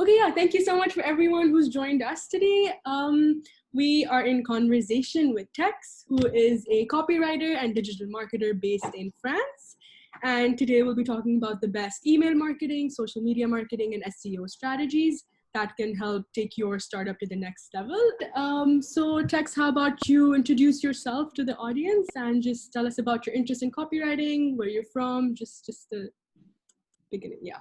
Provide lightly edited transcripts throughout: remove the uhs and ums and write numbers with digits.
Okay, yeah, thank you so much for everyone who's joined us today. We are in conversation with Tex, who is a copywriter and digital marketer based in France. And today we'll be talking about the best email marketing, social media marketing, and SEO strategies that can help take your startup to the next level. So Tex, how about you introduce yourself to the audience and just tell us about your interest in copywriting, where you're from, just the beginning, yeah.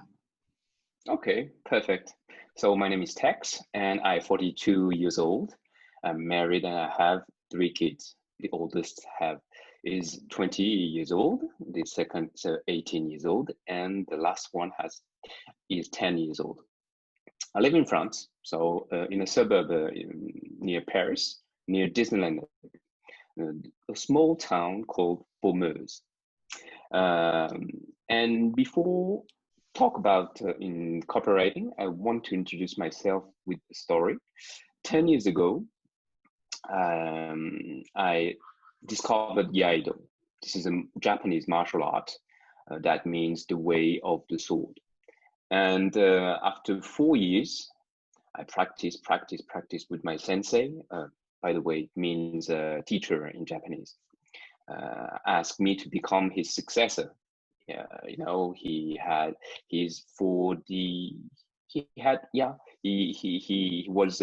Okay, perfect. So my name is Tex and I'm 42 years old. I'm married and I have 3 kids. The oldest is 20 years old, the second 18 years old, and the last one is 10 years old. I live in France, so in a suburb near Paris, near Disneyland, a small town called Beaumeuse. And before talk about in copywriting, I want to introduce myself with a story. 10 years ago, I discovered Iaido. This is a Japanese martial art that means the way of the sword. And after 4 years, I practiced with my sensei. By the way, it means teacher in Japanese. Asked me to become his successor. You know, he was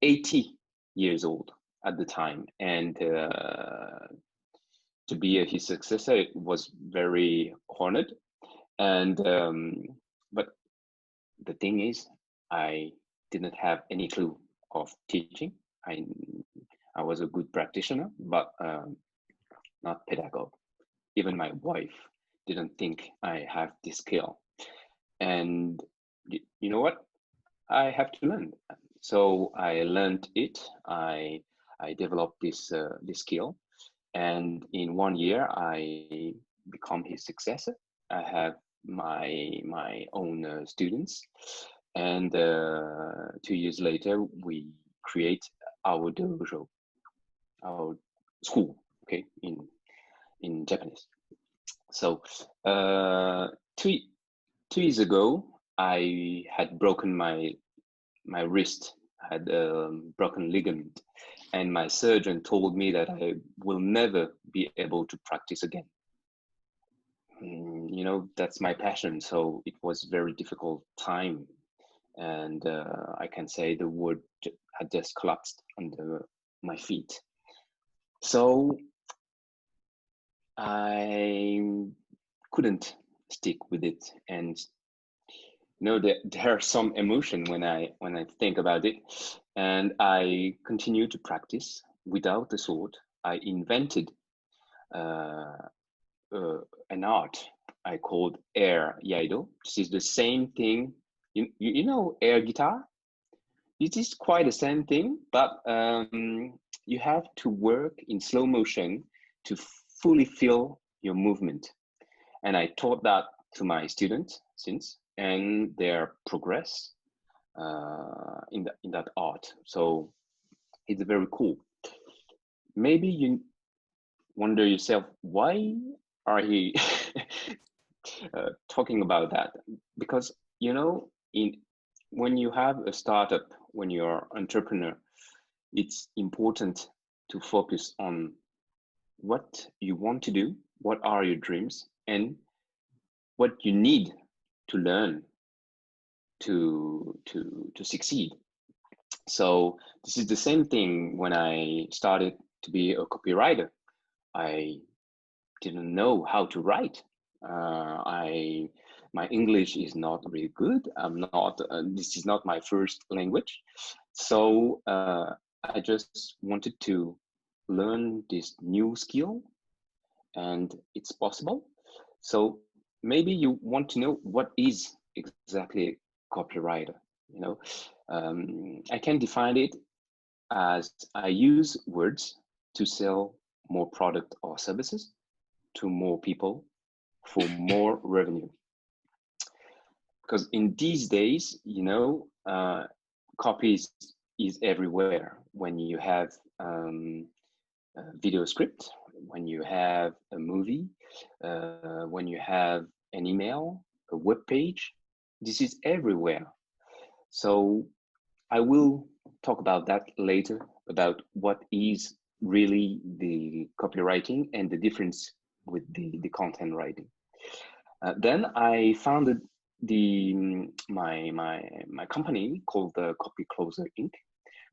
80 years old at the time, and to be his successor was very honored. And but the thing is, I didn't have any clue of teaching. I was a good practitioner, but not pedagogue. Even my wife didn't think I have this skill. And you know what? I have to learn. So I learned it. I developed this skill, and in 1 year I become his successor. I have my own students, and 2 years later we create our dojo, our school. Okay, in Japanese. So 2 years ago, I had broken my wrist, had a broken ligament, and my surgeon told me that I will never be able to practice again. You know, that's my passion, so it was very difficult time, and I can say the world had just collapsed under my feet. So I couldn't stick with it, and you know there are some emotion when I think about it, and I continue to practice without the sword. I invented an art I called air iaido. This is the same thing. You know air guitar. It is quite the same thing, but you have to work in slow motion to fully feel your movement. And I taught that to my students since, and their progress in that art. So it's very cool. Maybe you wonder yourself, why are he talking about that? Because you know, when you have a startup, when you're an entrepreneur, it's important to focus on what you want to do, what are your dreams, and what you need to learn to succeed. So this is the same thing when I started to be a copywriter. I didn't know how to write. My English is not really good. I'm not. This is not my first language, so I just wanted to learn this new skill, and it's possible. So maybe you want to know what is exactly copywriter. You know, I can define it as I use words to sell more product or services to more people for more revenue. Because in these days, you know, copy is everywhere. When you have a video script, when you have a movie, when you have an email, a web page, this is everywhere. So I will talk about that later, about what is really the copywriting and the difference with the content writing. Then I founded my company called the Copy Closer Inc.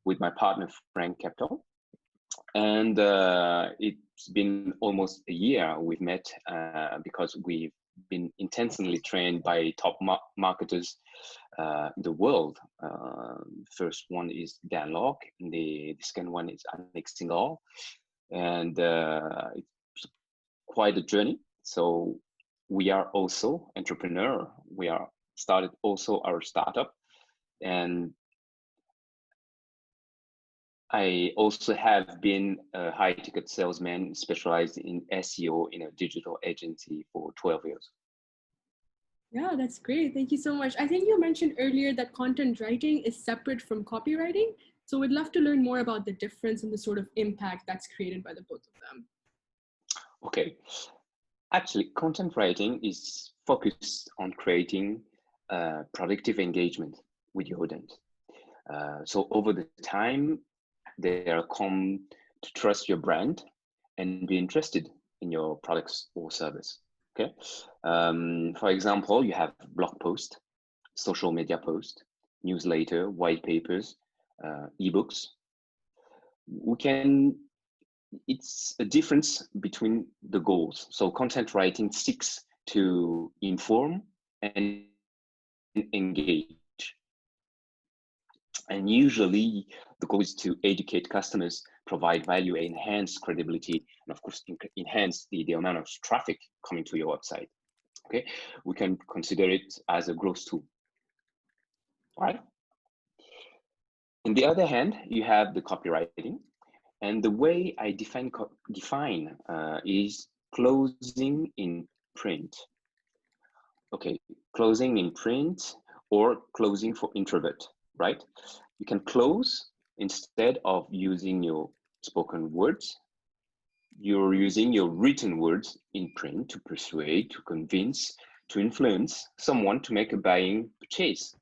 with my partner Frank Capital, and it's been almost a year we've met because we've been intentionally trained by top marketers in the world. First one is Dan Lok, and the second one is Alex Singal, and it's quite a journey. So we are also entrepreneur. We are started also our startup, and I also have been a high ticket salesman specialized in SEO in a digital agency for 12 years. Yeah, that's great. Thank you so much. I think you mentioned earlier that content writing is separate from copywriting. So we'd love to learn more about the difference and the sort of impact that's created by the both of them. Okay. Actually, content writing is focused on creating productive engagement with your audience. So over the time, they are come to trust your brand and be interested in your products or service. Okay. For example, you have blog post, social media post, newsletter, white papers, ebooks. It's a difference between the goals. So content writing seeks to inform and engage. And usually the goal is to educate customers, provide value, enhance credibility, and of course, enhance the amount of traffic coming to your website. Okay, we can consider it as a growth tool. All right. On the other hand, you have the copywriting. And the way I define is closing in print. Okay, closing in print or closing for introvert, right? You can close instead of using your spoken words. You're using your written words in print to persuade, to convince, to influence someone to make a buying purchase,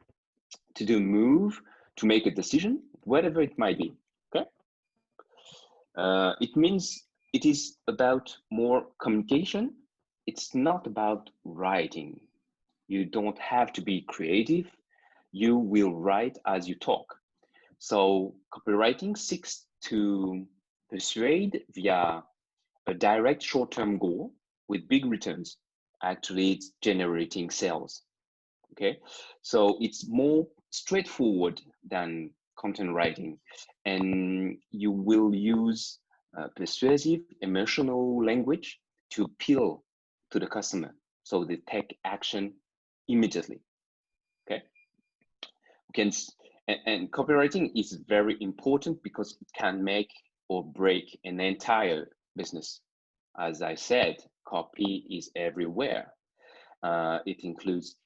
to do a move, to make a decision, whatever it might be. Okay. It means it is about more communication. It's not about writing. You don't have to be creative. You will write as you talk. So copywriting seeks to persuade via a direct short-term goal with big returns. Actually, it's generating sales. Okay, so it's more straightforward than content writing, and you will use persuasive emotional language to appeal to the customer so they take action immediately. Okay, and copywriting is very important because it can make or break an entire business. As I said, copy is everywhere. It includes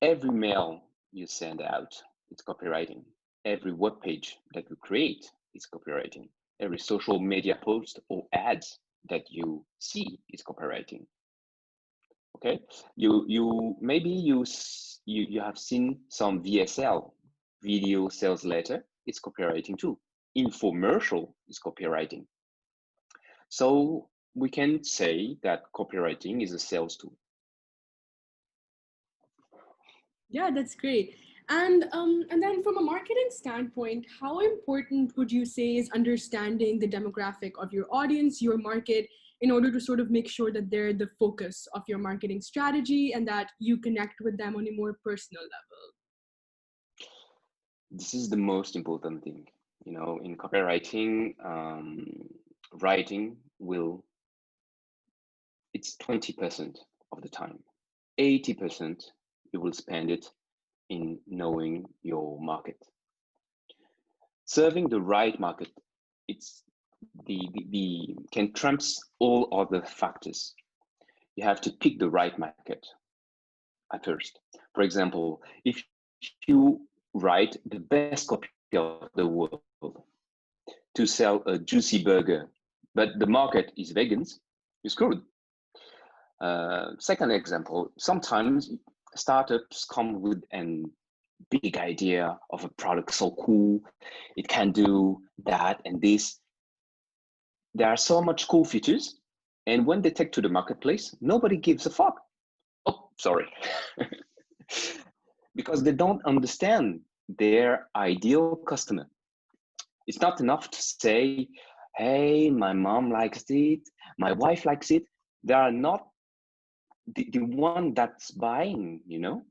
every mail you send out, it's copywriting. Every web page that you create is copywriting. Every social media post or ads that you see is copywriting. Okay, you maybe you have seen some VSL, video sales letter. It's copywriting too. Infomercial is copywriting. So we can say that copywriting is a sales tool. Yeah, that's great. And then from a marketing standpoint, how important would you say is understanding the demographic of your audience, your market, in order to sort of make sure that they're the focus of your marketing strategy and that you connect with them on a more personal level? This is the most important thing. You know, in copywriting, writing it's 20% of the time. 80% you will spend it in knowing your market. Serving the right market, it's the can trumps all other factors. You have to pick the right market at first. For example, if you write the best copy of the world to sell a juicy burger, but the market is vegans, you're screwed. Second example, sometimes startups come with an big idea of a product so cool, it can do that and this. There are so much cool features, and when they take to the marketplace, nobody gives a fuck. Oh, sorry. Because they don't understand their ideal customer. It's not enough to say, hey, my mom likes it, my wife likes it. They are not the one that's buying, you know?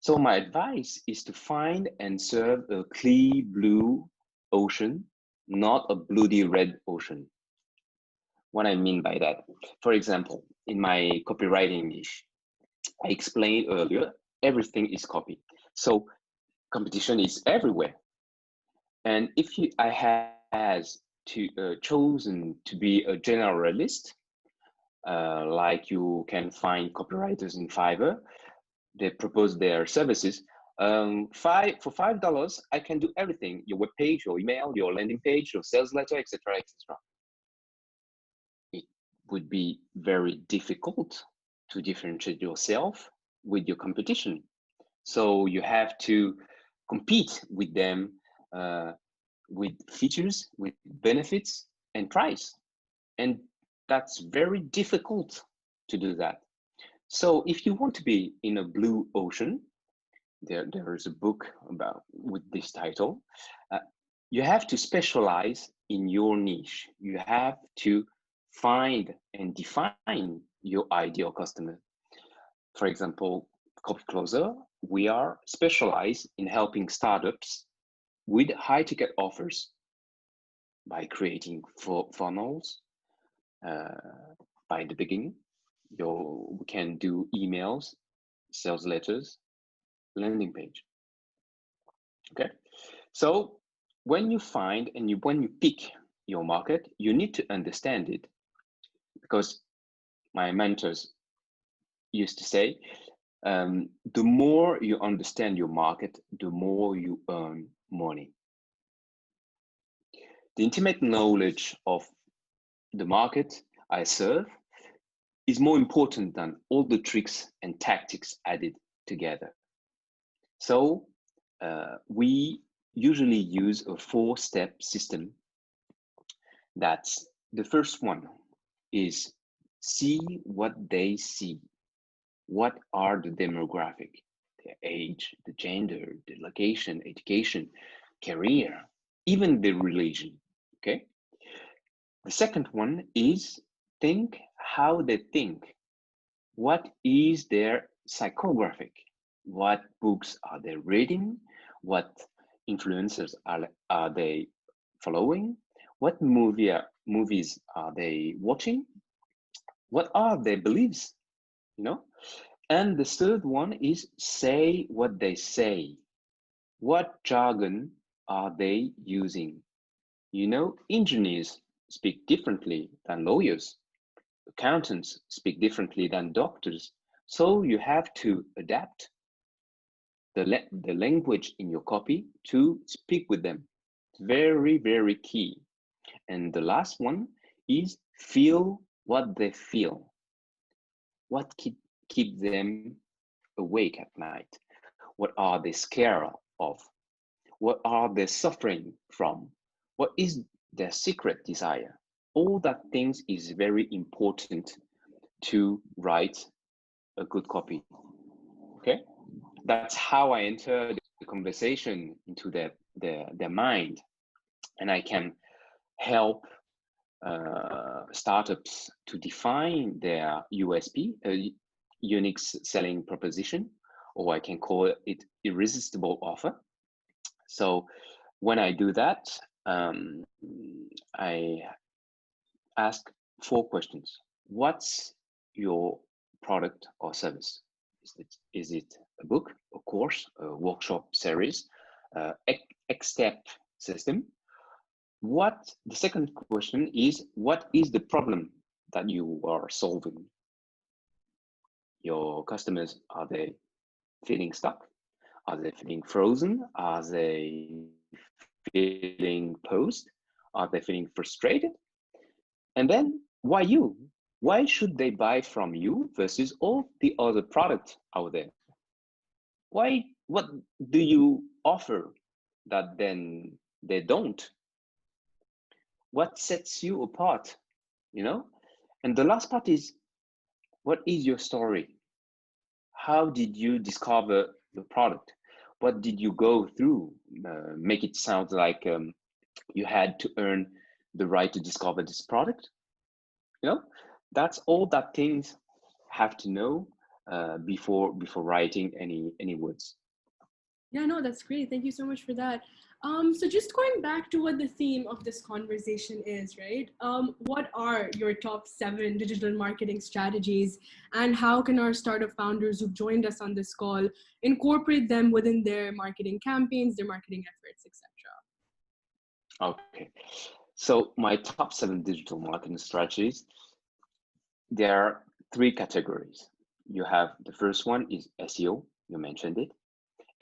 So my advice is to find and serve a clear blue ocean, not a bloody red ocean. What I mean by that, for example, in my copywriting niche, I explained earlier, everything is copy. So competition is everywhere. And if I has to chosen to be a generalist, like you can find copywriters in Fiverr, they propose their services. For $5, I can do everything: your web page, your email, your landing page, your sales letter, etc., etc. It would be very difficult to differentiate yourself with your competition. So you have to compete with them with features, with benefits, and price. And that's very difficult to do that. So if you want to be in a blue ocean, there is a book about with this title. You have to specialize in your niche. You have to find and define your ideal customer. For example, Copy Closer, we are specialized in helping startups with high ticket offers by creating funnels by the beginning. We can do emails, sales letters, landing page. Okay, so when you find and when you pick your market, you need to understand it, because my mentors used to say, the more you understand your market, the more you earn money. The intimate knowledge of the market I serve is more important than all the tricks and tactics added together. So we usually use a 4-step system. That's the first one is see what they see. What are the demographic, the age, the gender, the location, education, career, even the religion, okay? The second one is think how they think. What is their psychographic? What books are they reading? What influencers are they following? What movies are they watching? What are their beliefs? You know? And the third one is say what they say. What jargon are they using? You know, engineers speak differently than lawyers. Accountants speak differently than doctors. So you have to adapt the language in your copy to speak with them. Very, very key. And the last one is feel what they feel. What keep them awake at night? What are they scared of? What are they suffering from? What is their secret desire? All that things is very important to write a good copy. Okay, that's how I enter the conversation into their mind, and I can help startups to define their USP, unique selling proposition, or I can call it irresistible offer. So when I do that, I ask 4 questions. What's your product or service? Is it a book, a course, a workshop series, X-step system? The second question is, what is the problem that you are solving? Your customers, are they feeling stuck? Are they feeling frozen? Are they feeling paused? Are they feeling frustrated? And then, why you? Why should they buy from you versus all the other products out there? Why? What do you offer that then they don't? What sets you apart? You know? And the last part is, what is your story? How did you discover the product? What did you go through? Make it sound like you had to earn the right to discover this product. You know, that's all that things have to know before writing any words. Yeah, no, that's great. Thank you so much for that. So just going back to what the theme of this conversation is, right? What are your top 7 digital marketing strategies, and how can our startup founders who've joined us on this call incorporate them within their marketing campaigns, their marketing efforts, etc.? Okay, so my top 7 digital marketing strategies. There are 3 categories. You have the first one is SEO. You mentioned it,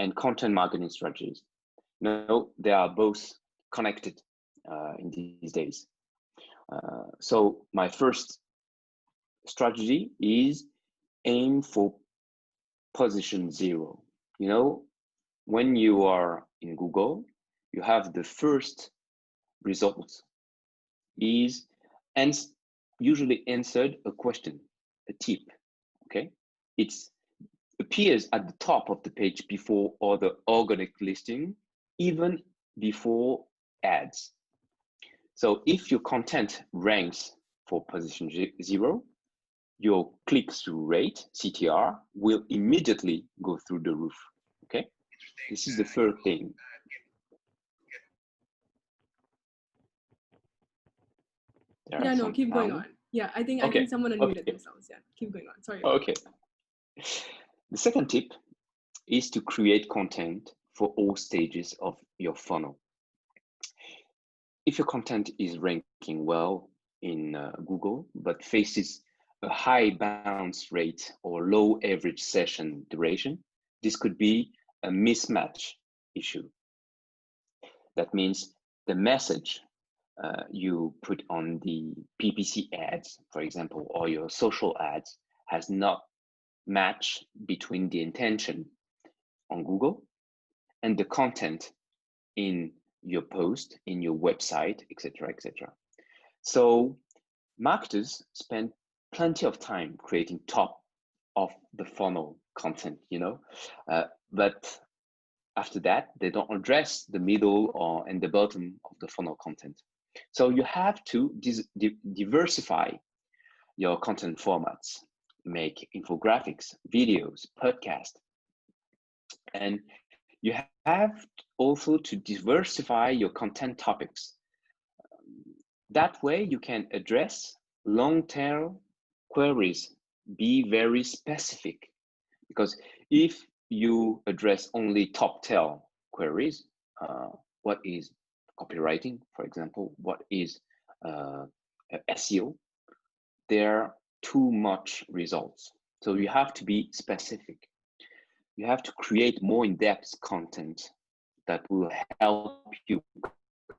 and content marketing strategies. No, they are both connected in these days. So my first strategy is aim for position 0. You know, when you are in Google, you have the first result is and usually answered a question, a tip. Okay, it appears at the top of the page before other organic listing, even before ads. So if your content ranks for position 0, your click-through rate, CTR, will immediately go through the roof. Okay, this is the first thing. Yeah, no, keep going on. Yeah, I think someone unmuted themselves. Yeah, keep going on. Sorry. Okay. The second tip is to create content for all stages of your funnel. If your content is ranking well in Google, but faces a high bounce rate or low average session duration, this could be a mismatch issue. That means the message you put on the PPC ads, for example, or your social ads has not matched between the intention on Google and the content in your post, in your website, etc., etc. So marketers spend plenty of time creating top of the funnel content, but after that, they don't address the middle or and the bottom of the funnel content. So you have to diversify your content formats, make infographics, videos, podcasts, and you have also to diversify your content topics. That way you can address long-tail queries, be very specific, because if you address only top tail queries, what is copywriting, for example, what is SEO, there are too much results. So you have to be specific. You have to create more in-depth content that will help you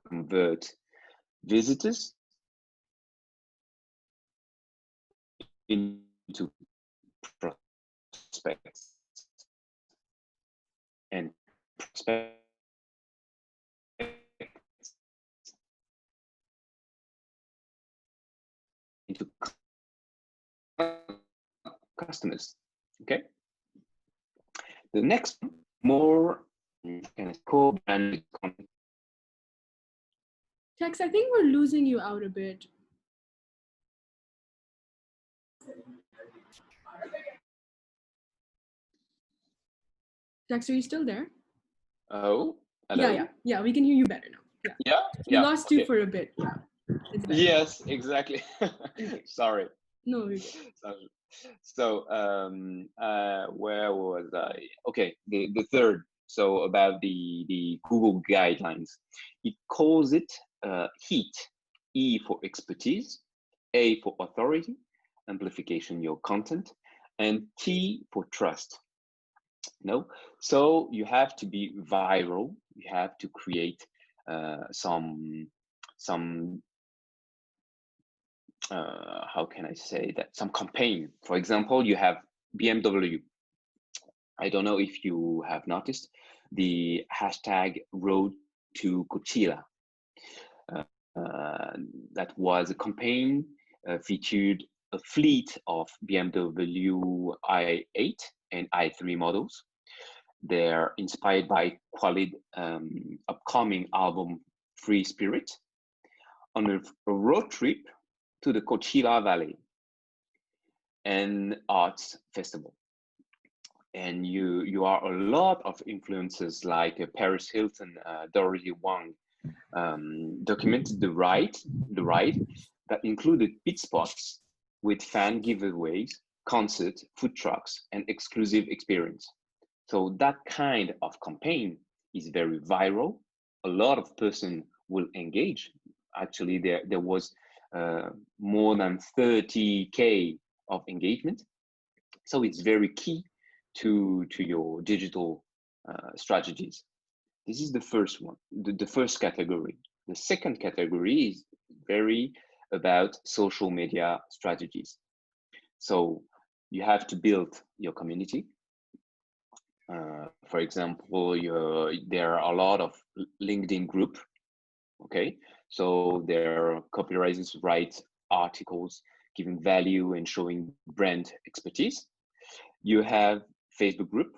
convert visitors into prospects and prospects into customers. Okay. The next more co-branded content. Tex, I think we're losing you out a bit. Tex, are you still there? Oh, hello? Yeah, we can hear you better now. Yeah? We lost you for a bit. Yeah. Yes, exactly. Sorry. No. So, where was I? Okay, the third. So about the Google guidelines, it calls it HEAT. E for expertise, A for authority, amplification your content, and T for trust. No, so you have to be viral. You have to create some how can I say that, some campaign. For example, you have BMW. I don't know if you have noticed the hashtag road to Coachella. That was a campaign featured a fleet of BMW i8 and i3 models. They're inspired by Khalid upcoming album Free Spirit on a road trip to the Coachella Valley and arts festival. And you are a lot of influencers like Paris Hilton, Dorothy Wang documented the ride that included pit spots with fan giveaways, concert, food trucks, and exclusive experience. So that kind of campaign is very viral. A lot of person will engage. Actually, there was more than 30K of engagement. So it's very key to your digital strategies. This is the first one, the first category. The second category is very about social media strategies. So you have to build your community. For example, there are a lot of LinkedIn group. Okay, so their copywriters write articles giving value and showing brand expertise. You have Facebook group.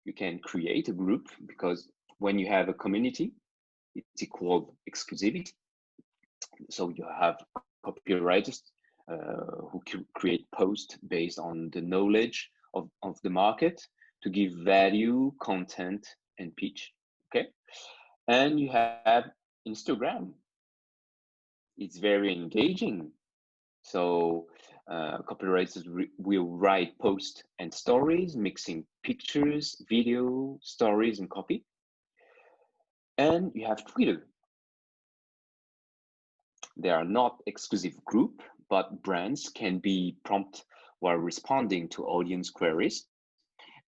You can create a group because when you have a community, it's equal exclusivity. So you have copywriters who create posts based on the knowledge of the market to give value, content, and pitch. Okay, and you have Instagram. It's very engaging. So copywriters will write posts and stories, mixing pictures, video, stories, and copy. And you have Twitter. They are not exclusive group, but brands can be prompt while responding to audience queries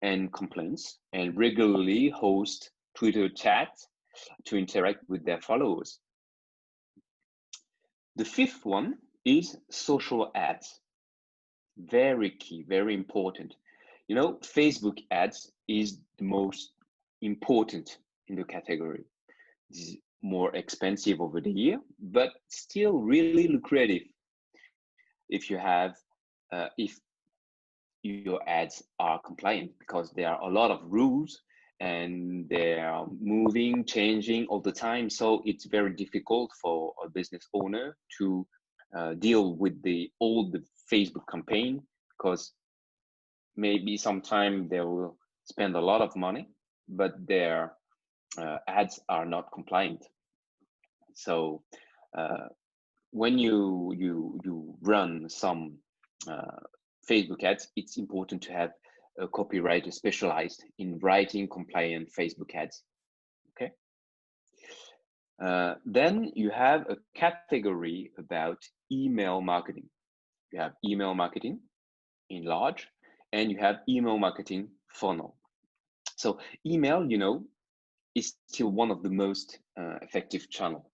and complaints, and regularly host Twitter chats to interact with their followers. The fifth one is social ads. Very key, very important. You know, Facebook ads is the most important in the category. This is more expensive over the year, but still really lucrative if you have, if your ads are compliant, because there are a lot of rules and they are moving, changing all the time. So it's very difficult for a business owner to deal with the old Facebook campaign, because maybe sometime they will spend a lot of money, but their ads are not compliant. So when you run some Facebook ads, it's important to have a copywriter specialized in writing compliant Facebook ads. Okay. Then you have a category about email marketing. You have email marketing in large, and you have email marketing funnel. So email, you know, is still one of the most effective channel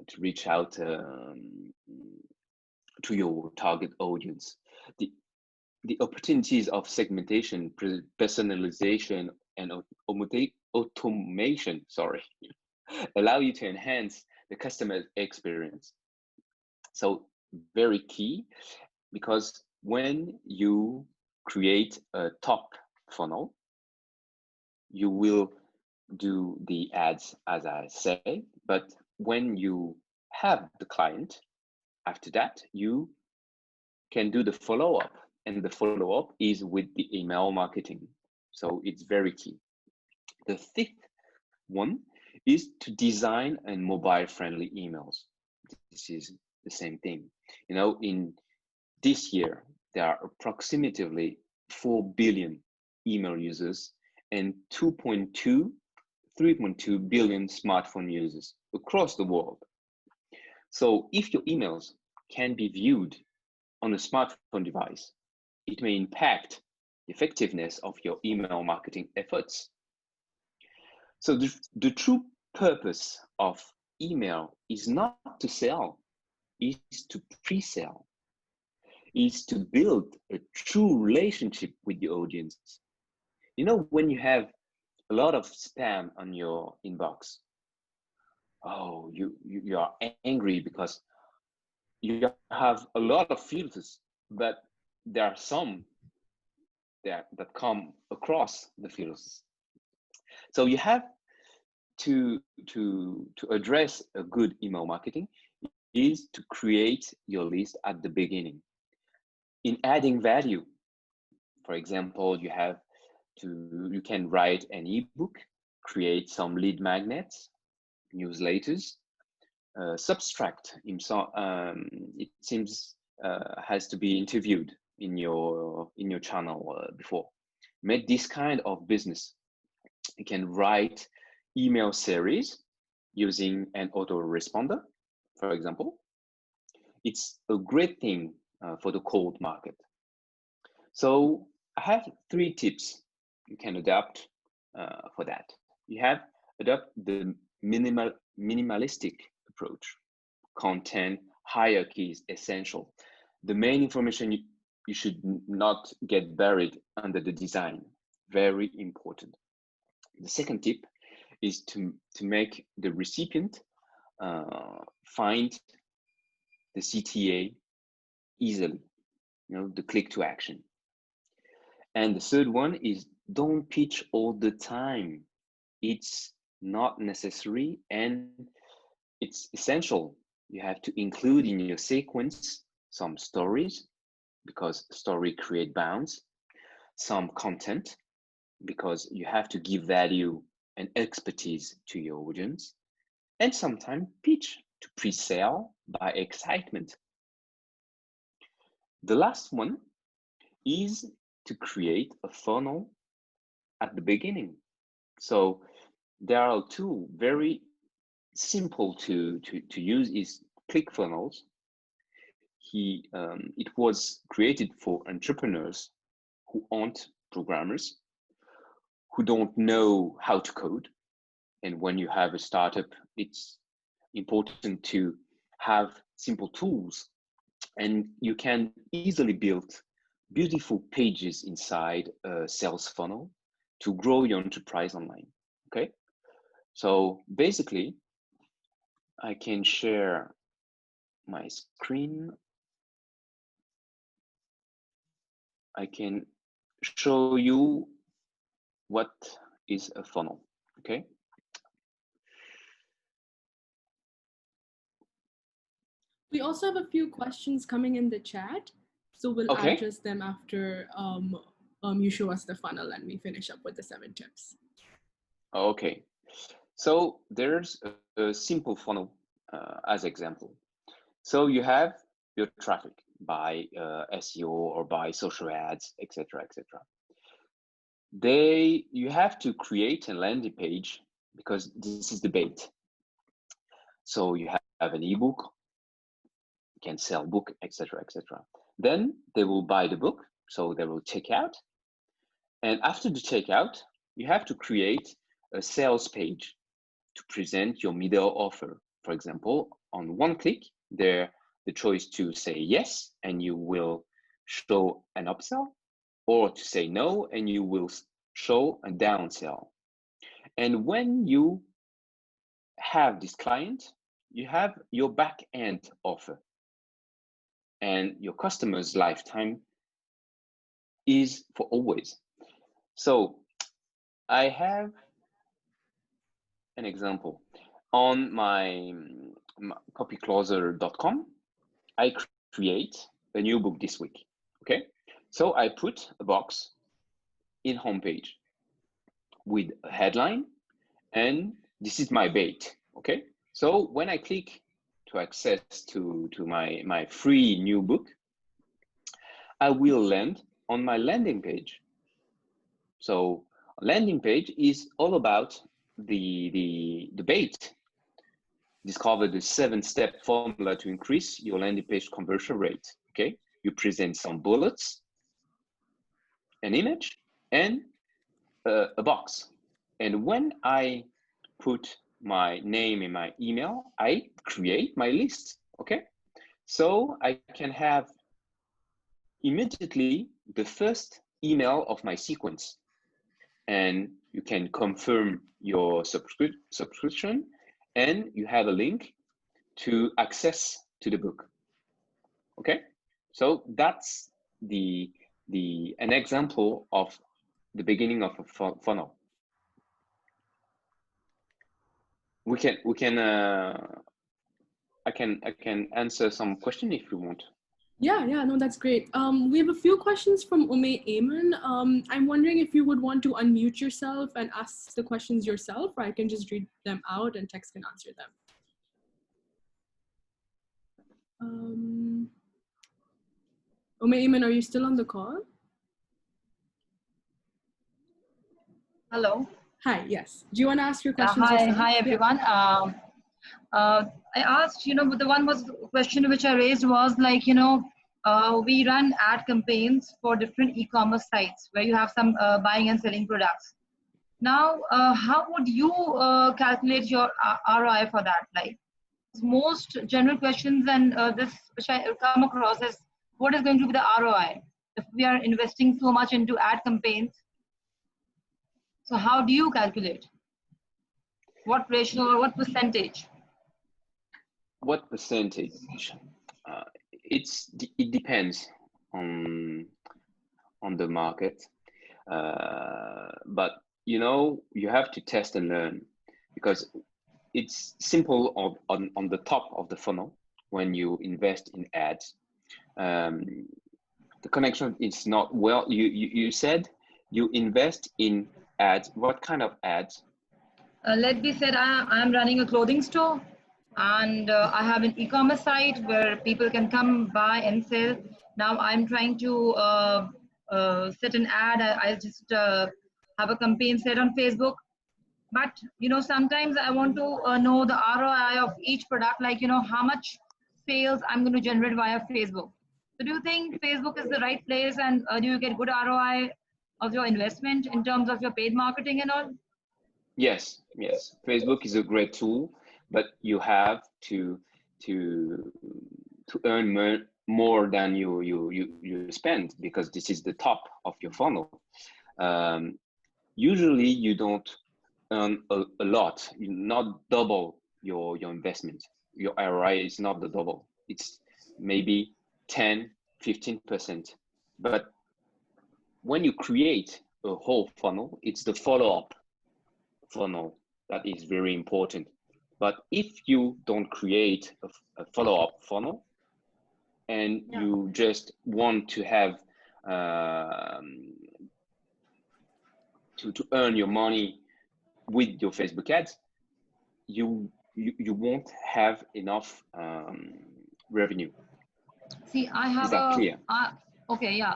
to reach out to your target audience. The opportunities of segmentation, personalization, and automation, allow you to enhance the customer experience. So very key, because when you create a top funnel, you will do the ads, as I say, but when you have the client, after that, you can do the follow-up, and the follow-up is with the email marketing. So it's very key. The fifth one is to design and mobile-friendly emails. This is the same thing. You know, in this year, there are approximately 4 billion email users and 3.2 billion smartphone users across the world. So if your emails can be viewed on a smartphone device, it may impact the effectiveness of your email marketing efforts. So the true purpose of email is not to sell, is to pre-sell. is to build a true relationship with your audience. You know, when you have a lot of spam on your inbox, oh, you are angry because you have a lot of filters, but there are some that come across the filters. So you have to address a good email marketing is to create your list at the beginning. In adding value, for example, you can write an ebook, create some lead magnets, newsletters, subtract. It seems has to be interviewed in your channel before. Make this kind of business. You can write email series using an autoresponder, for example. It's a great thing for the cold market. So I have 3 tips you can adapt for that. You have adopt the minimalistic approach. Content hierarchy is essential. The main information you should not get buried under the design. Very important. The second tip is to make the recipient find the CTA easily, the click to action. And the third one is don't pitch all the time. It's not necessary and it's essential. You have to include in your sequence some stories because story create bounds, some content because you have to give value and expertise to your audience, and sometimes pitch to pre-sale by excitement. The last one is to create a funnel at the beginning. So there are 2 very simple to use is ClickFunnels. It was created for entrepreneurs who aren't programmers, who don't know how to code. And when you have a startup, it's important to have simple tools, and you can easily build beautiful pages inside a sales funnel to grow your enterprise online. Okay, so basically I can share my screen. I can show you what is a funnel. Okay, We also have a few questions coming in the chat, so we'll okay, address them after you show us the funnel and we finish up with the 7 tips. okay. So there's a simple funnel as example. So you have your traffic by SEO or by social ads, etc., etc. You have to create a landing page because this is the bait. So you have an ebook, you can sell book, etc., etc. Then they will buy the book, so they will check out. And after the checkout, you have to create a sales page to present your middle offer. For example, on one click, there the choice to say yes, and you will show an upsell, or to say no, and you will show a downsell. And when you have this client, you have your back end offer, and your customer's lifetime is for always. So I have an example on my copycloser.com. I create a new book this week. Okay, so I put a box in homepage with a headline, and this is my bait. Okay, so when I click to access to my free new book, I will land on my landing page. So landing page is all about the bait. Discover the 7-step formula to increase your landing page conversion rate. Okay, you present some bullets, an image, and a box. And when I put my name and my email, I create my list. Okay, so I can have immediately the first email of my sequence, and you can confirm your subscription, and you have a link to access to the book. Okay, so that's an example of the beginning of a funnel. I can answer some question if you want. Yeah, no, that's great. We have a few questions from Ume Ayman. I'm wondering if you would want to unmute yourself and ask the questions yourself, or I can just read them out and Tex can answer them. Ume Ayman, are you still on the call? Hello. Hi, yes. Do you want to ask your questions yourself? Hi everyone. Yeah. I asked, the one question which I raised was like, we run ad campaigns for different e-commerce sites where you have some buying and selling products. Now, how would you calculate your ROI for that? Like, most general questions and this which I come across is, what is going to be the ROI if we are investing so much into ad campaigns? So how do you calculate? What ratio or what percentage? What percentage? It depends on the market, but you have to test and learn, because it's simple on the top of the funnel when you invest in ads. The connection is not well. You said you invest in ads. What kind of ads? Let me say I am running a clothing store, and I have an e-commerce site where people can come buy and sell. Now I'm trying to set an ad. I just have a campaign set on Facebook. But sometimes I want to know the ROI of each product, like how much sales I'm going to generate via Facebook. So do you think Facebook is the right place, and do you get good ROI of your investment in terms of your paid marketing and all? Yes. Facebook is a great tool, but you have to earn more than you spend, because this is the top of your funnel. Usually you don't earn a lot. You not double your investment. Your ROI is not the double. It's maybe 10-15%. But when you create a whole funnel, it's the follow-up funnel that is very important. But if you don't create a follow-up funnel, and you just want to have to earn your money with your Facebook ads, you won't have enough revenue. See, I have Is that clear? Okay, yeah,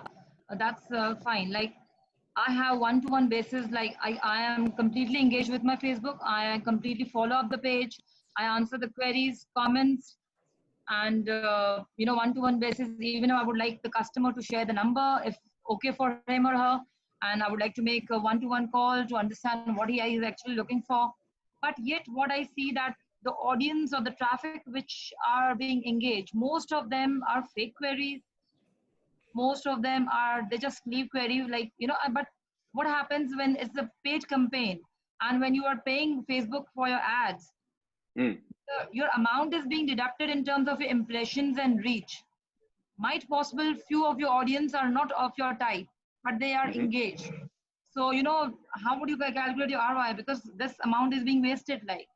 that's fine. Like, I have one-to-one basis. Like, I am completely engaged with my Facebook. I completely follow up the page. I answer the queries, comments, and one-to-one basis. Even if I would like the customer to share the number, if okay for him or her, and I would like to make a one-to-one call to understand what he is actually looking for. But yet, what I see that the audience or the traffic which are being engaged, most of them are fake queries. Most of them they just leave query, like, but what happens when it's a paid campaign and when you are paying Facebook for your ads, your amount is being deducted in terms of your impressions and reach. Might possible few of your audience are not of your type, but they are engaged. So, how would you calculate your ROI? Because this amount is being wasted. Like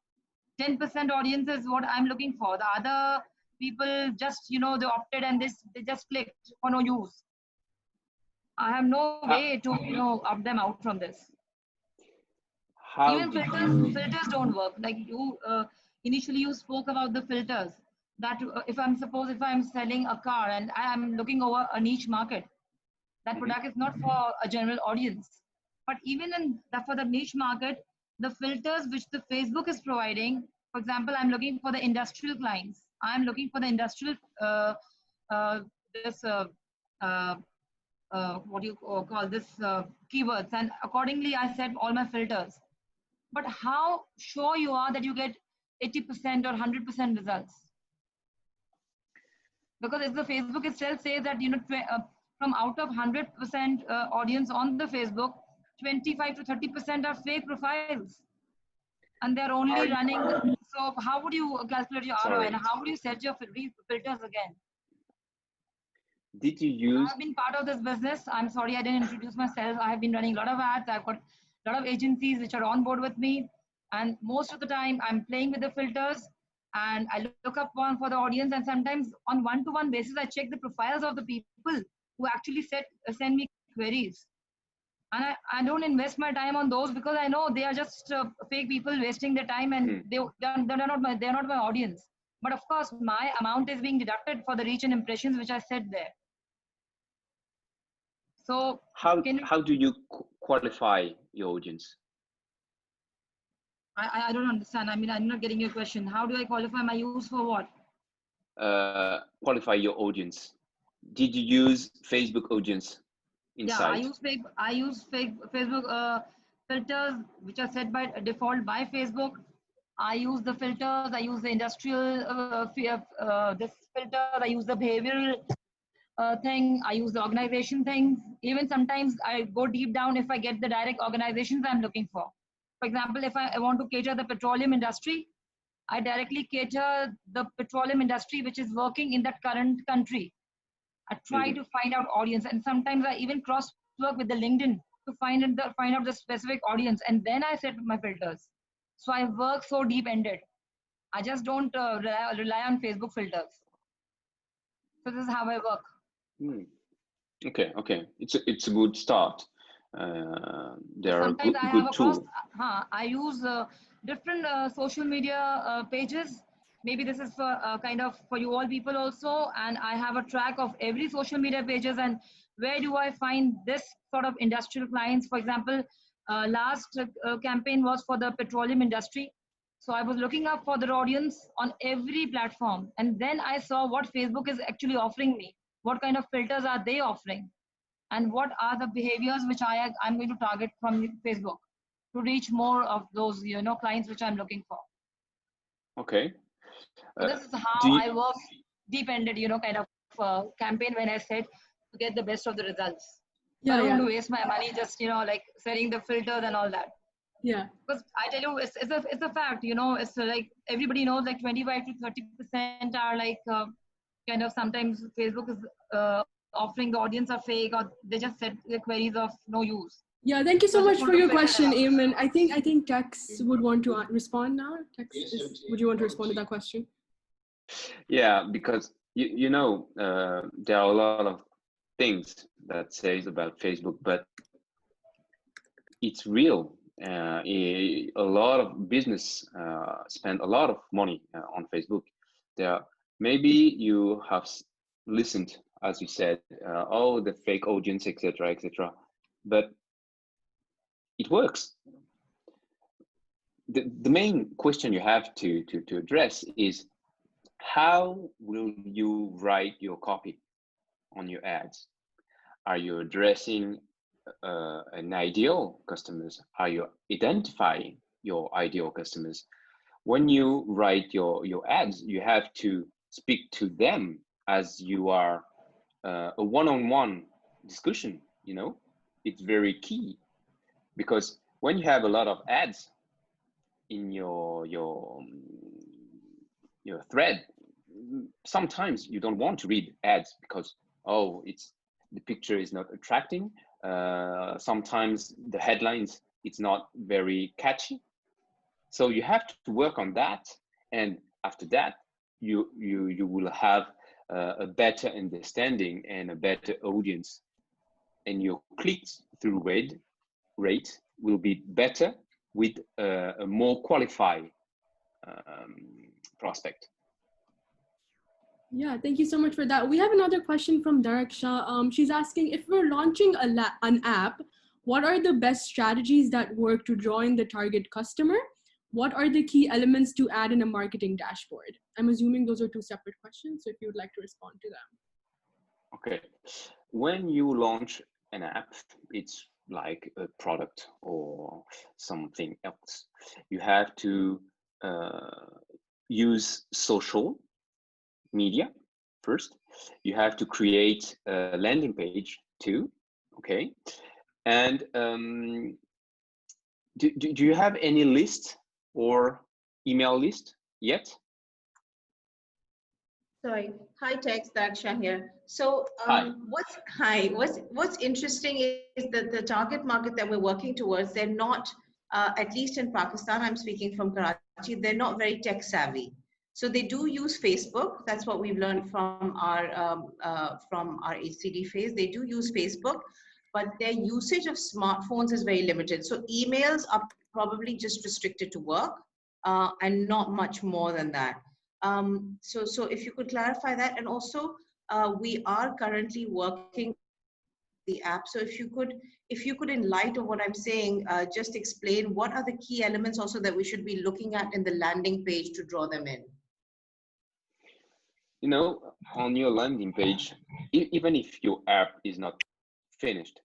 10% audience is what I'm looking for. The other people just, they opted and they just clicked for no use. I have no way to, opt them out from this. Even filters don't work. Like you, initially you spoke about the filters, that if I'm selling a car and I am looking over a niche market, that product is not for a general audience. But even for the niche market, the filters which the Facebook is providing, for example, I'm looking for the industrial clients. I'm looking for the industrial, what do you call this, keywords. And accordingly, I set all my filters. But how sure you are that you get 80% or 100% results? Because if the Facebook itself says that, from out of 100% audience on the Facebook, 25 to 30% are fake profiles, and they're only Are running. So how would you calculate your ROI, and sorry, how would you set your filters again? did you use I've been part of this business. I'm sorry I didn't introduce myself. I have been running a lot of ads. I've got a lot of agencies which are on board with me. And most of the time I'm playing with the filters, and I look up one for the audience. And sometimes on one-to-one basis, I check the profiles of the people who actually send me queries. And I don't invest my time on those because I know they are just fake people wasting their time, and they're not my audience. But of course, my amount is being deducted for the reach and impressions which I said there. So how do you qualify your audience? I don't understand. I mean, I'm not getting your question. How do I qualify my use for what? Qualify your audience. Did you use Facebook audience inside? Yeah, I use Facebook filters which are set by default by Facebook. I use the filters. I use the industrial this filter. I use the behavioral thing. I use the organization things. Even sometimes I go deep down if I get the direct organizations I'm looking for. For example, if I want to cater the petroleum industry, I directly cater the petroleum industry which is working in that current country. I try to find out audience, and sometimes I even cross work with the LinkedIn to find out the specific audience, and then I set my filters. So I work so deep ended. I just don't rely on Facebook filters. So this is how I work. Okay. It's a good start. There are Sometimes I have good a tools. I use different social media pages. Maybe this is for kind of for you all people also, and I have a track of every social media pages and where do I find this sort of industrial clients. For example, last campaign was for the petroleum industry. So I was looking up for the audience on every platform, and then I saw what Facebook is actually offering me. What kind of filters are they offering? And what are the behaviors which I'm going to target from Facebook to reach more of those clients which I'm looking for. Okay. So this is how I work deep ended kind of campaign when I said to get the best of the results. So I don't want to waste my money just like setting the filters and all that. Yeah. Because I tell you, it's a fact. It's like everybody knows like 25 to 30% are like kind of sometimes Facebook is offering the audience are fake, or they just set the queries of no use. Yeah, thank you so much for your question, Eamon. I think Tex would want to respond now. Tex, would you want to respond to that question? Yeah, because there are a lot of things that says about Facebook, but it's real. A lot of business spend a lot of money on Facebook. Maybe you have listened, as you said, the fake audience, etc., etc. But it works. The main question you have to address is how will you write your copy on your ads? Are you addressing an ideal customers? Are you identifying your ideal customers? When you write your ads, you have to speak to them as you are a one-on-one discussion. It's very key, because when you have a lot of ads in your thread, sometimes you don't want to read ads because the picture is not attracting. Sometimes the headlines, it's not very catchy. So you have to work on that, and after that you will have a better understanding and a better audience, and your clicks through rate will be better with a more qualified prospect. Yeah, thank you so much for that. We have another question from Daraksha. She's asking, if we're launching an app, what are the best strategies that work to draw in the target customer? What are the key elements to add in a marketing dashboard? I'm assuming those are two separate questions, so if you would like to respond to them. Okay. When you launch an app, it's like a product or something else. You have to use social media first. You have to create a landing page too. Okay. And do you have any list or email list yet? Sorry. Hi, Tex, Daksha here. So Hi. what's interesting is that the target market that we're working towards, they're not, at least in Pakistan, I'm speaking from Karachi, they're not very tech savvy. So they do use Facebook. That's what we've learned from our HCD phase. They do use Facebook, but their usage of smartphones is very limited. So emails are probably just restricted to work, and not much more than that. So if you could clarify that, and also we are currently working the app. So if you could, in light of what I'm saying, just explain what are the key elements also that we should be looking at in the landing page to draw them in. You know, on your landing page, even if your app is not finished,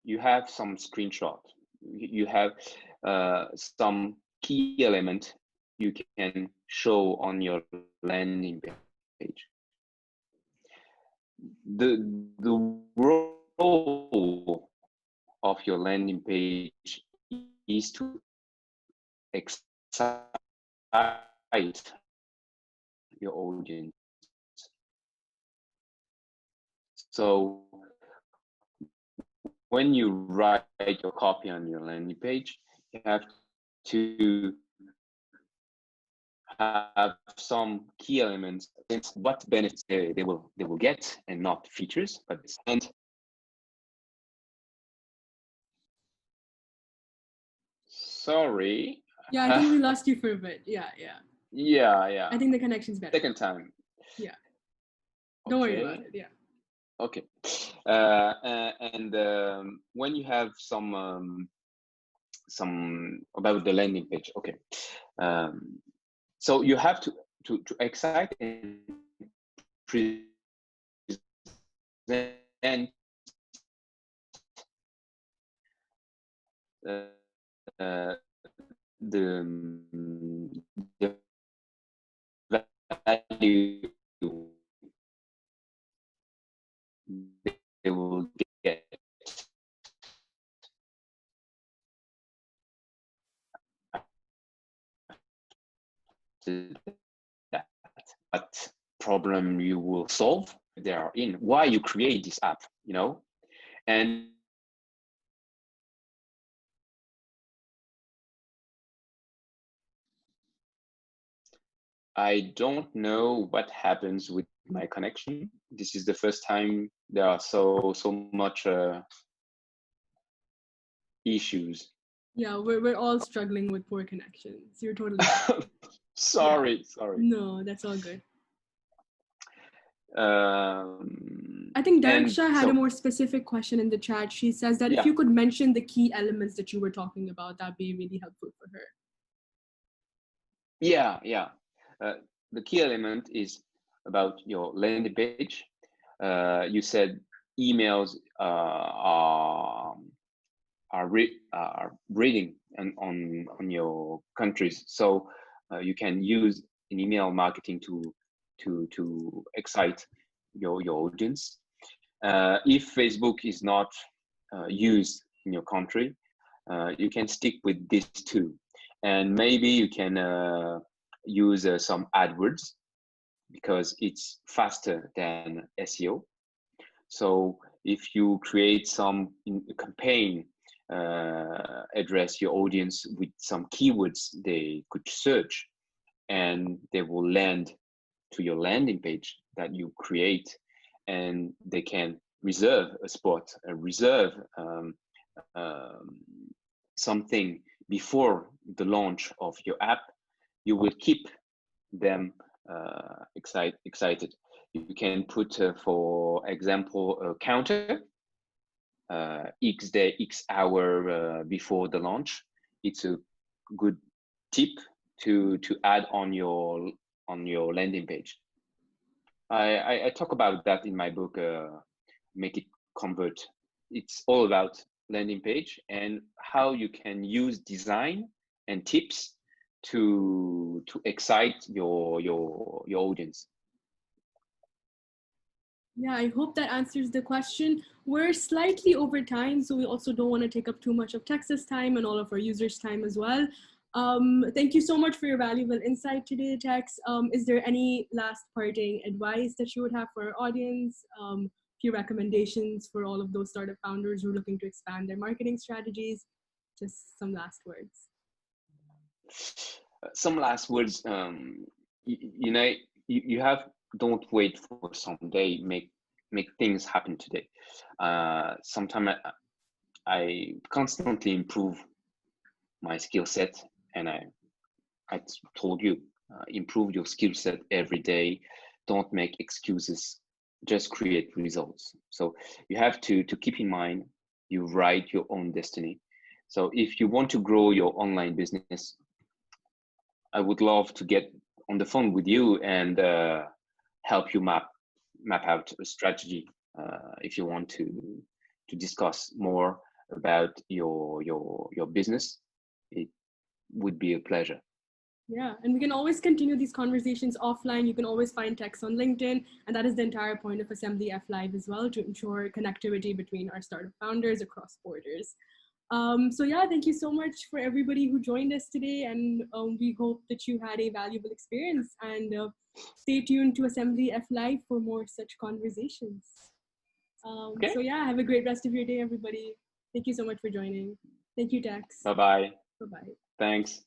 you have some screenshot. You have some key element you can show on your landing page. The role of your landing page is to excite your audience. So when you write your copy on your landing page, you have to have some key elements, what benefits they will get, and not features, but and sorry. Yeah, I think we lost you for a bit. Yeah. Yeah. I think the connection's better. Second time. Yeah. Don't worry about it. Yeah. Okay. And when you have some about the landing page, okay. So you have to excite and present the value they will get. That what problem you will solve they are in, why you create this app, you know. And I don't know what happens with my connection. This is the first time there are so much issues. Yeah, we're all struggling with poor connections. You're totally sorry. No, that's all good. I think Daksha had a more specific question in the chat. She says that if you could mention the key elements that you were talking about, that'd be really helpful for her. Yeah. The key element is about your landing page. You said emails are reading on your countries, so you can use an email marketing to excite your audience. If Facebook is not used in your country, you can stick with this too, and maybe you can use some AdWords because it's faster than SEO. So if you create some campaign, address your audience with some keywords they could search, and they will land to your landing page that you create, and they can reserve a spot, reserve something before the launch of your app. You will keep them excited. You can put, for example, a counter, X day, X hour before the launch. It's a good tip to add on your landing page. I talk about that in my book, Make It Convert. It's all about landing page and how you can use design and tips to excite your audience. Yeah, I hope that answers the question. We're slightly over time, so we also don't want to take up too much of Texas time and all of our users' time as well. Thank you so much for your valuable insight today, Tex. Is there any last parting advice that you would have for our audience? Few recommendations for all of those startup founders who are looking to expand their marketing strategies? Just some last words. Some last words. You know, you have, don't wait for someday. Make things happen today. Sometimes I constantly improve my skill set, and I told you, improve your skill set every day. Don't make excuses. Just create results. So you have to keep in mind, you write your own destiny. So if you want to grow your online business, I would love to get on the phone with you and help you map out a strategy. If you want to discuss more about your business, it would be a pleasure. Yeah, and we can always continue these conversations offline. You can always find Tex on LinkedIn, and that is the entire point of Assembly F Live as well, to ensure connectivity between our startup founders across borders. So yeah, thank you so much for everybody who joined us today, and we hope that you had a valuable experience, and stay tuned to Assembly F Live for more such conversations. Okay. So yeah, have a great rest of your day, everybody. Thank you so much for joining. Thank you, Tex. Bye-bye. Bye-bye. Thanks.